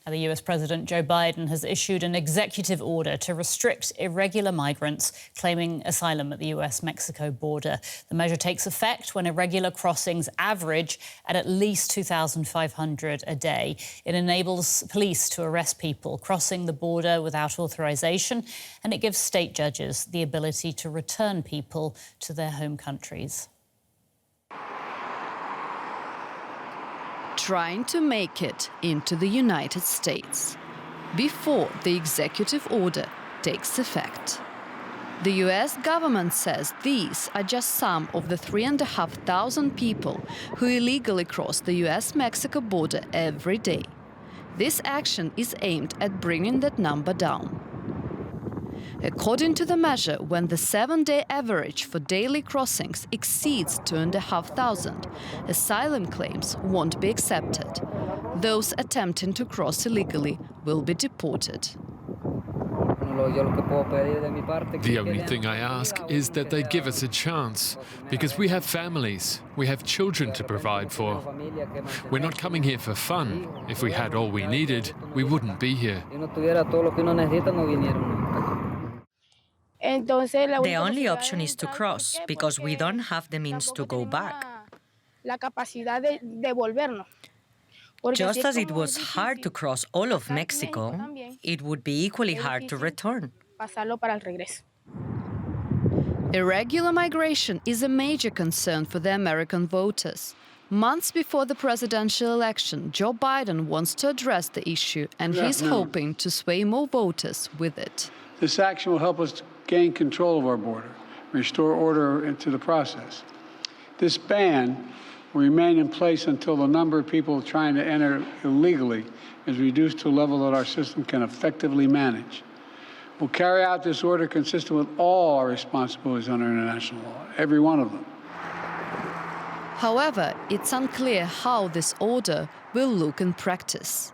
The US President Joe Biden has issued an executive order to restrict irregular migrants claiming asylum at the US-Mexico border. The measure takes effect when irregular crossings average at least 2,500 a day. It enables police to arrest people crossing the border without authorization, and it gives state judges the ability to return people to their home countries. Trying to make it into the United States before the executive order takes effect. The US government says these are just some of the 3,500 people who illegally cross the US-Mexico border every day. This action is aimed at bringing that number down. According to the measure, when the 7-day average for daily crossings exceeds 2,500, asylum claims won't be accepted. Those attempting to cross illegally will be deported. The only thing I ask is that they give us a chance, because we have families, we have children to provide for. We're not coming here for fun. If we had all we needed, we wouldn't be here. The only option is to cross, because we don't have the means to go back. Just as it was hard to cross all of Mexico, it would be equally hard to return. Irregular migration is a major concern for the American voters. Months before the presidential election, Joe Biden wants to address the issue, and he's hoping to sway more voters with it. This action will help us gain control of our border, restore order into the process. This ban will remain in place until the number of people trying to enter illegally is reduced to a level that our system can effectively manage. We'll carry out this order consistent with all our responsibilities under international law, every one of them. However, it's unclear how this order will look in practice.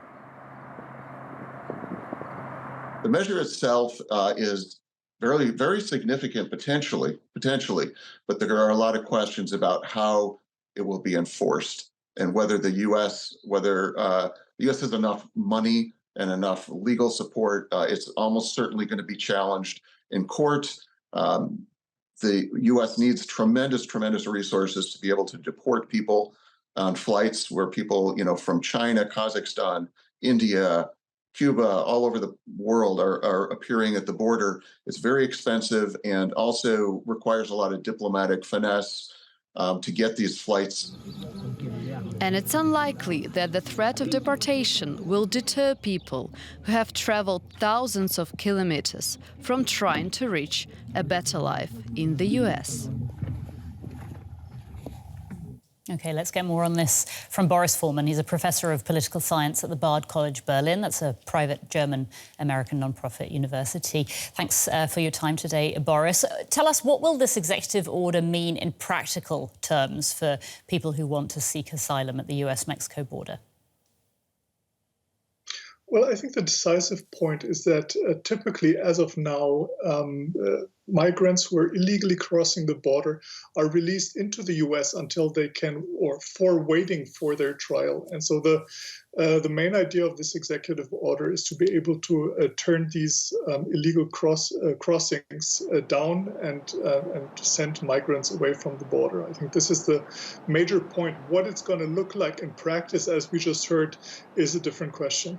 The measure itself is very, very significant potentially, but there are a lot of questions about how it will be enforced and whether the U.S. has enough money and enough legal support. It's almost certainly going to be challenged in court. The U.S. needs tremendous resources to be able to deport people on flights where people, from China, Kazakhstan, India, Cuba, all over the world are appearing at the border. It's very expensive and also requires a lot of diplomatic finesse to get these flights. And it's unlikely that the threat of deportation will deter people who have traveled thousands of kilometers from trying to reach a better life in the US. OK, let's get more on this from Boris Foreman. He's a professor of political science at the Bard College Berlin. That's a private German-American non-profit university. Thanks for your time today, Boris. Tell us, what will this executive order mean in practical terms for people who want to seek asylum at the US-Mexico border? Well, I think the decisive point is that typically, as of now, migrants who are illegally crossing the border are released into the U.S. until they can, or for waiting for their trial. And so the main idea of this executive order is to be able to turn these illegal crossings down and send migrants away from the border. I think this is the major point. What it's going to look like in practice, as we just heard, is a different question.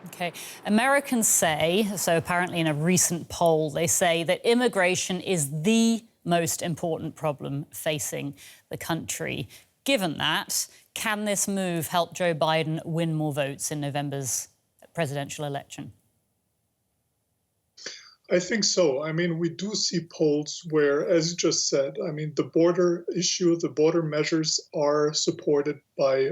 OK. Americans say, so apparently in a recent poll, they say that immigration is the most important problem facing the country. Given that, can this move help Joe Biden win more votes in November's presidential election? I think so. I mean, we do see polls where, as you just said, I mean, the border issue, the border measures are supported by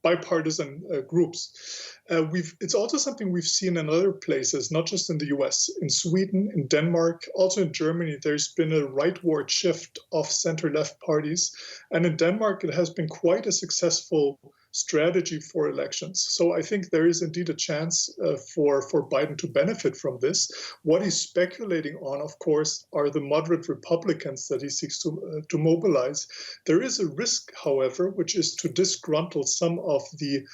bipartisan groups. It's also something we've seen in other places, not just in the US, in Sweden, in Denmark, also in Germany. There's been a rightward shift of center-left parties. And in Denmark, it has been quite a successful strategy for elections. So I think there is indeed a chance for Biden to benefit from this. What he's speculating on, of course, are the moderate Republicans that he seeks to mobilize. There is a risk, however, which is to disgruntle some of the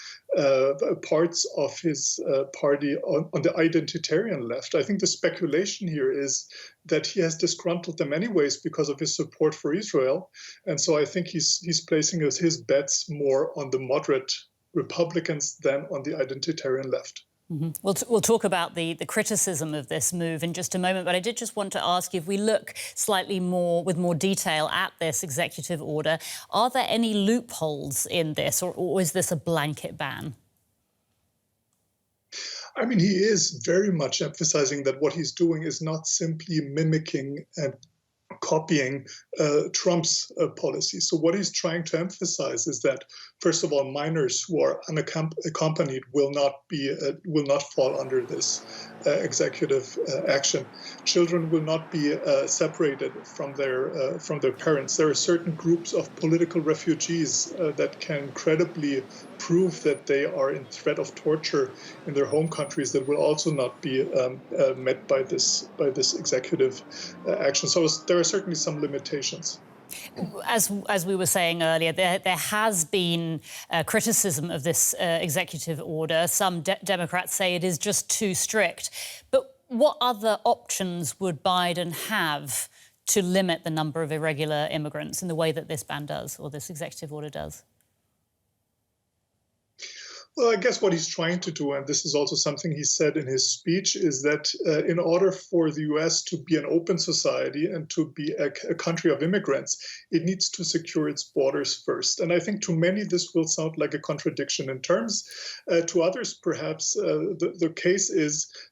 parts of his party on the identitarian left. I think the speculation here is that he has disgruntled them anyways because of his support for Israel. And so I think he's placing his bets more on the moderate Republicans than on the identitarian left. Mm-hmm. We'll talk about the criticism of this move in just a moment, but I did just want to ask, if we look slightly more with more detail at this executive order, are there any loopholes in this, or is this a blanket ban? I mean, he is very much emphasizing that what he's doing is not simply mimicking and copying Trump's policy. So what he's trying to emphasize is that, first of all, minors who are unaccompanied will not fall under this executive action. Children will not be separated from their parents. There are certain groups of political refugees that can credibly prove that they are in threat of torture in their home countries that will also not be met by this executive action. So there are certainly some limitations. As we were saying earlier, there has been criticism of this executive order. Some Democrats say it is just too strict. But what other options would Biden have to limit the number of irregular immigrants in the way that this ban does, or this executive order does? Well, I guess what he's trying to do, and this is also something he said in his speech, is that in order for the U.S. to be an open society and to be a country of immigrants, it needs to secure its borders first. And I think to many this will sound like a contradiction in terms. To others, perhaps, the case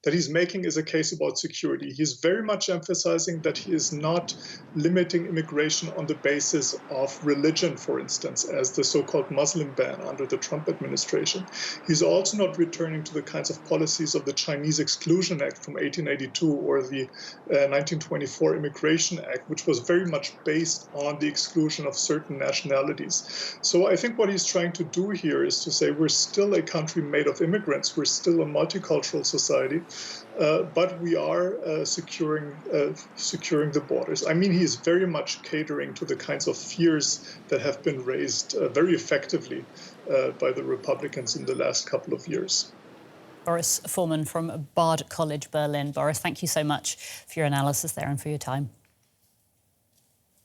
that he's making is a case about security. He's very much emphasizing that he is not limiting immigration on the basis of religion, for instance, as the so-called Muslim ban under the Trump administration. He's also not returning to the kinds of policies of the Chinese Exclusion Act from 1882 or the 1924 Immigration Act, which was very much based on the exclusion of certain nationalities. So I think what he's trying to do here is to say we're still a country made of immigrants, we're still a multicultural society, but we are securing the borders. I mean, he is very much catering to the kinds of fears that have been raised very effectively by the Republicans in the last couple of years. Boris Foreman from Bard College, Berlin. Boris, thank you so much for your analysis there and for your time.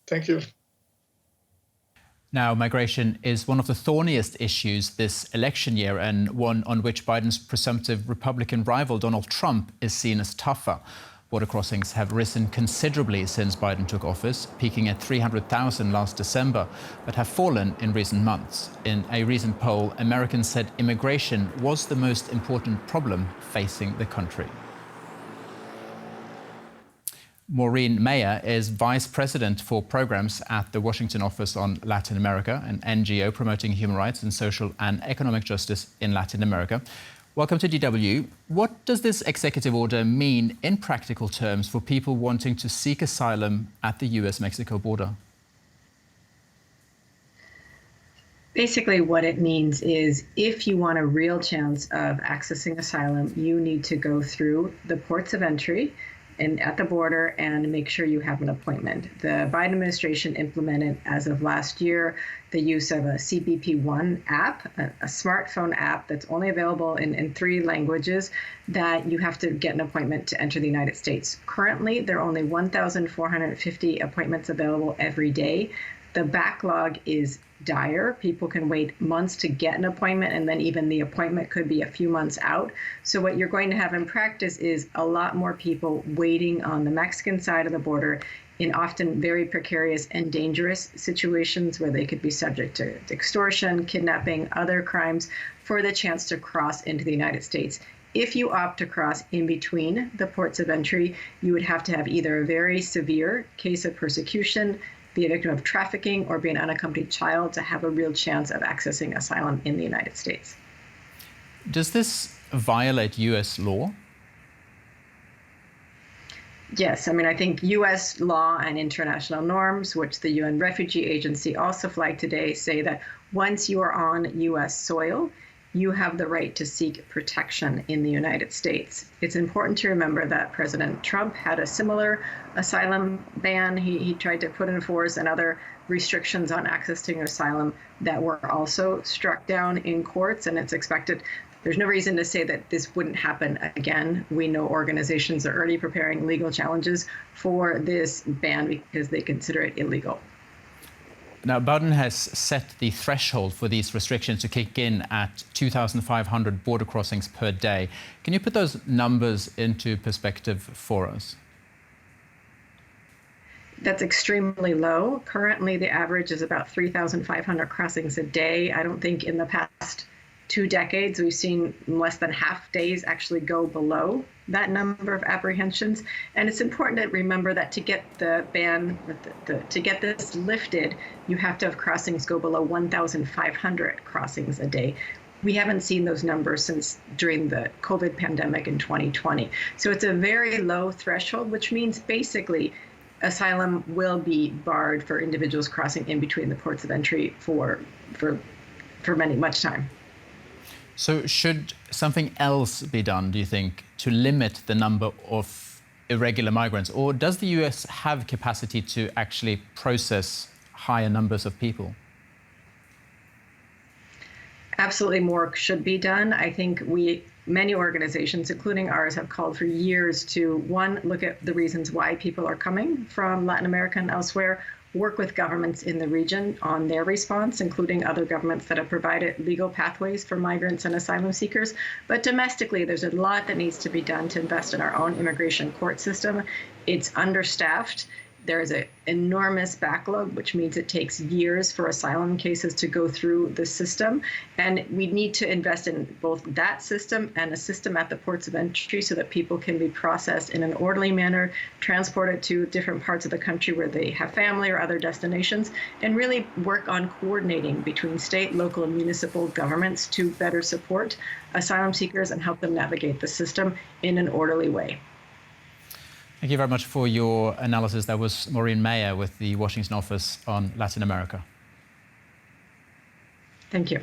Thank you. Now, migration is one of the thorniest issues this election year, and one on which Biden's presumptive Republican rival Donald Trump is seen as tougher. Border crossings have risen considerably since Biden took office, peaking at 300,000 last December, but have fallen in recent months. In a recent poll, Americans said immigration was the most important problem facing the country. Maureen Mayer is Vice President for Programs at the Washington Office on Latin America, an NGO promoting human rights and social and economic justice in Latin America. Welcome to DW. What does this executive order mean in practical terms for people wanting to seek asylum at the US-Mexico border? Basically, what it means is if you want a real chance of accessing asylum, you need to go through the ports of entry and at the border and make sure you have an appointment. The Biden administration implemented, as of last year, the use of a CBP One app, a smartphone app that's only available in 3 languages, that you have to get an appointment to enter the United States. Currently, there are only 1,450 appointments available every day. The backlog is dire. People can wait months to get an appointment, and then even the appointment could be a few months out. So what you're going to have in practice is a lot more people waiting on the Mexican side of the border in often very precarious and dangerous situations where they could be subject to extortion, kidnapping, other crimes, for the chance to cross into the United States. If you opt to cross in between the ports of entry, you would have to have either a very severe case of persecution, be a victim of trafficking, or be an unaccompanied child to have a real chance of accessing asylum in the United States. Does this violate US law? Yes, I mean, I think U.S. law and international norms, which the UN Refugee Agency also flagged today, say that once you are on U.S. soil, you have the right to seek protection in the United States. It's important to remember that President Trump had a similar asylum ban he tried to put in force, and other restrictions on accessing asylum that were also struck down in courts, and it's expected. There's no reason to say that this wouldn't happen again. We know organizations are already preparing legal challenges for this ban because they consider it illegal. Now, Biden has set the threshold for these restrictions to kick in at 2,500 border crossings per day. Can you put those numbers into perspective for us? That's extremely low. Currently, the average is about 3,500 crossings a day. I don't think in the past 2 decades we've seen less than half days actually go below that number of apprehensions. And it's important to remember that to get the ban, to get this lifted, you have to have crossings go below 1,500 crossings a day. We haven't seen those numbers since during the COVID pandemic in 2020. So it's a very low threshold, which means basically asylum will be barred for individuals crossing in between the ports of entry for much time. So should something else be done, do you think, to limit the number of irregular migrants? Or does the US have capacity to actually process higher numbers of people? Absolutely, more should be done. I think many organizations, including ours, have called for years to, one, look at the reasons why people are coming from Latin America and elsewhere, work with governments in the region on their response, including other governments that have provided legal pathways for migrants and asylum seekers. But domestically, there's a lot that needs to be done to invest in our own immigration court system. It's understaffed. There is an enormous backlog, which means it takes years for asylum cases to go through the system. And we need to invest in both that system and a system at the ports of entry so that people can be processed in an orderly manner, transported to different parts of the country where they have family or other destinations, and really work on coordinating between state, local, and municipal governments to better support asylum seekers and help them navigate the system in an orderly way. Thank you very much for your analysis. That was Maureen Mayer with the Washington office on Latin America. Thank you.